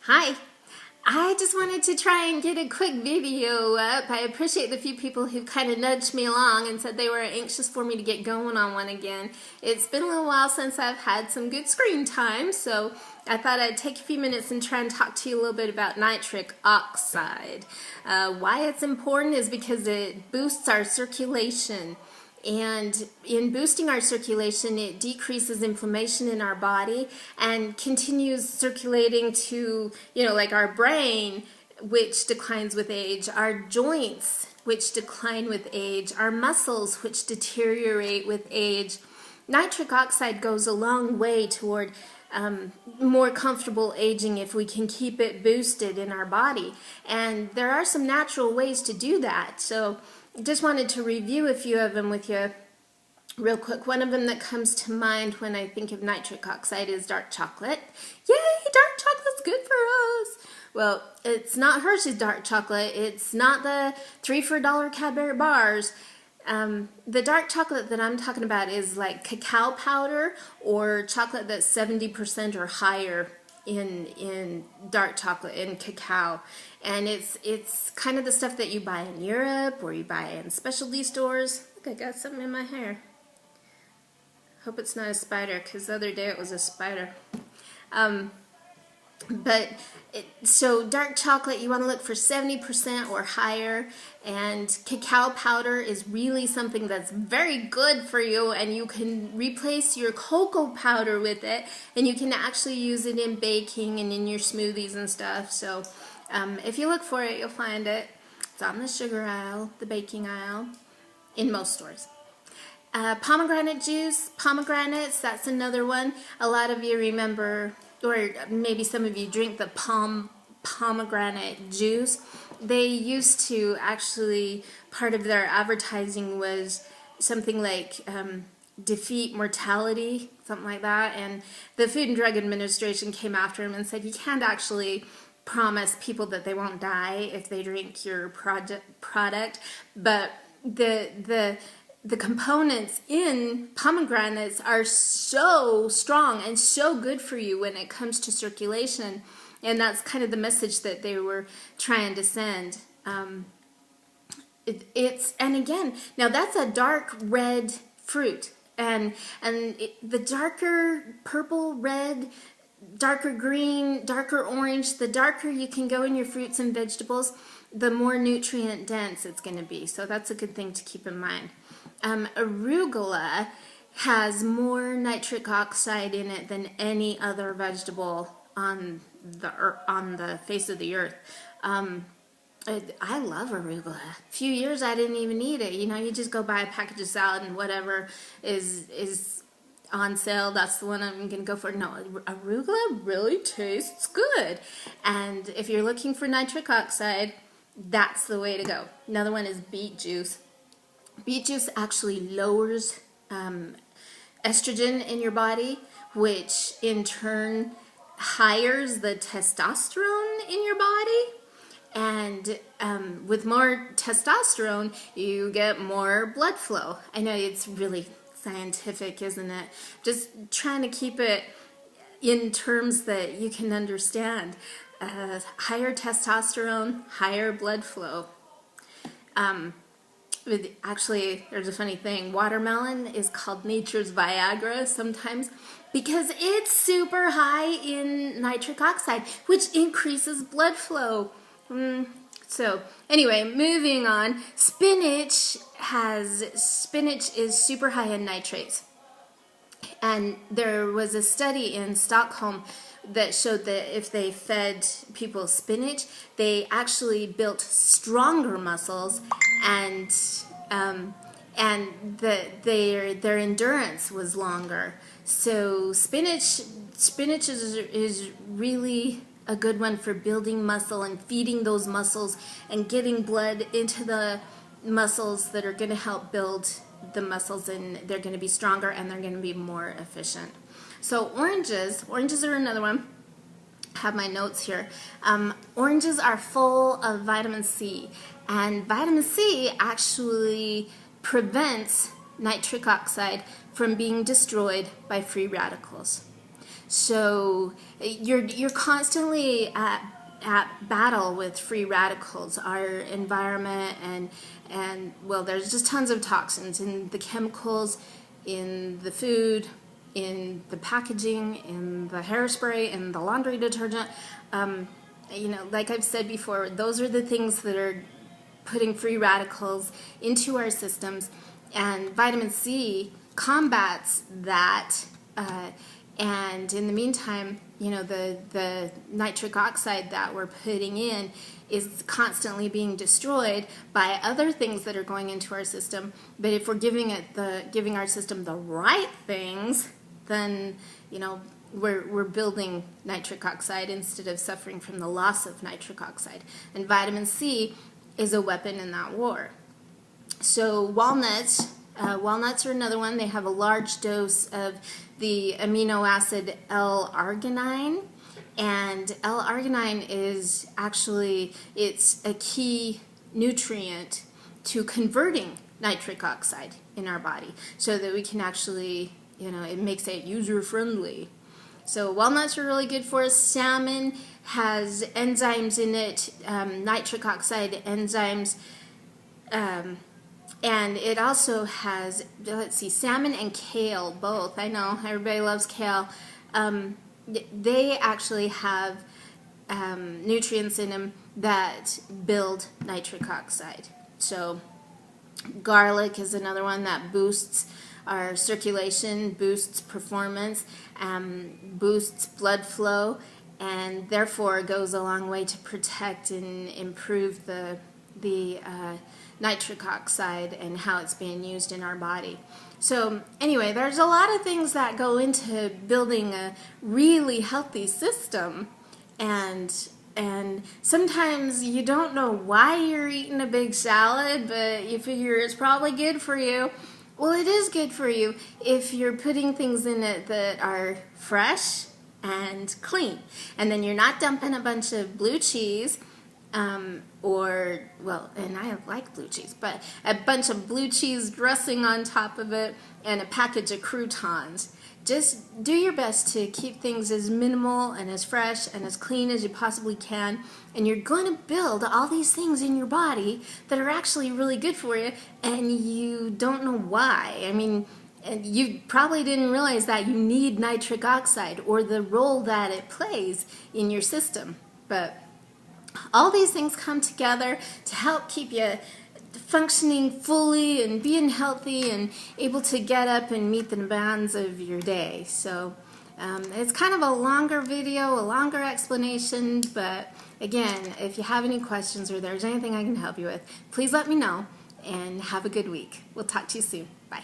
Hi, I just wanted to try and get a quick video up. I appreciate the few people who kind of nudged me along and said they were anxious for me to get going on one again. It's been a little while since I've had some good screen time, so I thought I'd take a few minutes and try and talk to you a little bit about nitric oxide. Why it's important is because it boosts our circulation. And in boosting our circulation, it decreases inflammation in our body and continues circulating to, like our brain, which declines with age, our joints, which decline with age, our muscles, which deteriorate with age. Nitric oxide goes a long way toward more comfortable aging if we can keep it boosted in our body. And there are some natural ways to do that. So just wanted to review a few of them with you real quick. One of them that comes to mind when I think of nitric oxide is dark chocolate. Yay, dark chocolate's good for us. Well, it's not Hershey's dark chocolate. It's not the 3 for $1 Cadbury bars. The dark chocolate that I'm talking about is like cacao powder or chocolate that's 70% or higher in dark chocolate, in cacao. And it's kind of the stuff that you buy in Europe or you buy in specialty stores. I think I got something in my hair. Hope it's not a spider, because the other day it was a spider. So dark chocolate, you want to look for 70% or higher, and cacao powder is really something that's very good for you, and you can replace your cocoa powder with it, and you can actually use it in baking and in your smoothies and stuff. So if you look for it, you'll find it. It's on the sugar aisle, the baking aisle, in most stores. Pomegranate juice, pomegranates, that's another one. A lot of you remember, or maybe some of you drink the pomegranate juice. They used to actually, part of their advertising was something like defeat mortality, something like that. And the Food and Drug Administration came after him and said, you can't actually promise people that they won't die if they drink your product. But the components in pomegranates are so strong and so good for you when it comes to circulation, and that's kind of the message that they were trying to send. And again, now that's a dark red fruit, and the darker purple, red, darker green, darker orange, the darker you can go in your fruits and vegetables, the more nutrient dense it's going to be. So that's a good thing to keep in mind. Arugula has more nitric oxide in it than any other vegetable on the face of the earth. I love arugula. A few years I didn't even eat it. You just go buy a package of salad and whatever is on sale, that's the one I'm going to go for. No, arugula really tastes good. And if you're looking for nitric oxide, that's the way to go. Another one is beet juice. Beet juice actually lowers estrogen in your body, which in turn higher the testosterone in your body. And with more testosterone, you get more blood flow. I know it's really scientific, isn't it? Just trying to keep it in terms that you can understand. Higher testosterone, higher blood flow. Actually, there's a funny thing. Watermelon is called nature's Viagra sometimes because it's super high in nitric oxide, which increases blood flow. So anyway, moving on. Spinach is super high in nitrates. And there was a study in Stockholm that showed that if they fed people spinach, they actually built stronger muscles, and their endurance was longer. So spinach is really a good one for building muscle and feeding those muscles and getting blood into the muscles that are going to help build the muscles, and they're going to be stronger and they're going to be more efficient. So oranges are another one. I have my notes here. Oranges are full of vitamin C, and vitamin C actually prevents nitric oxide from being destroyed by free radicals. So you're constantly at battle with free radicals. Our environment and well, there's just tons of toxins in the chemicals, in the food, in the packaging, in the hairspray, in the laundry detergent. You know, like I've said before, those are the things that are putting free radicals into our systems, and vitamin C combats that. And in the meantime, you know, the nitric oxide that we're putting in is constantly being destroyed by other things that are going into our system. But if we're giving our system the right things, then, you know, we're building nitric oxide instead of suffering from the loss of nitric oxide. And vitamin C is a weapon in that war. So walnuts are another one. They have a large dose of the amino acid L-arginine, and L-arginine is actually, it's a key nutrient to converting nitric oxide in our body, so that we can actually, you know, it makes it user-friendly. So walnuts are really good for us. Salmon has enzymes in it, nitric oxide enzymes, and it also has, let's see, salmon and kale, both. I know, everybody loves kale. They actually have nutrients in them that build nitric oxide. So garlic is another one that boosts our circulation, boosts performance, boosts blood flow, and therefore goes a long way to protect and improve the nitric oxide and how it's being used in our body. So anyway, there's a lot of things that go into building a really healthy system, and sometimes you don't know why you're eating a big salad, but you figure it's probably good for you. Well, it is good for you if you're putting things in it that are fresh and clean, and then you're not dumping a bunch of blue cheese, well, and I like blue cheese, but a bunch of blue cheese dressing on top of it and a package of croutons. Just do your best to keep things as minimal and as fresh and as clean as you possibly can, and you're going to build all these things in your body that are actually really good for you, and you don't know why. I mean, and you probably didn't realize that you need nitric oxide or the role that it plays in your system, but all these things come together to help keep you functioning fully and being healthy and able to get up and meet the demands of your day. So it's kind of a longer video, a longer explanation, but again, if you have any questions or there's anything I can help you with, please let me know, and have a good week. We'll talk to you soon. Bye.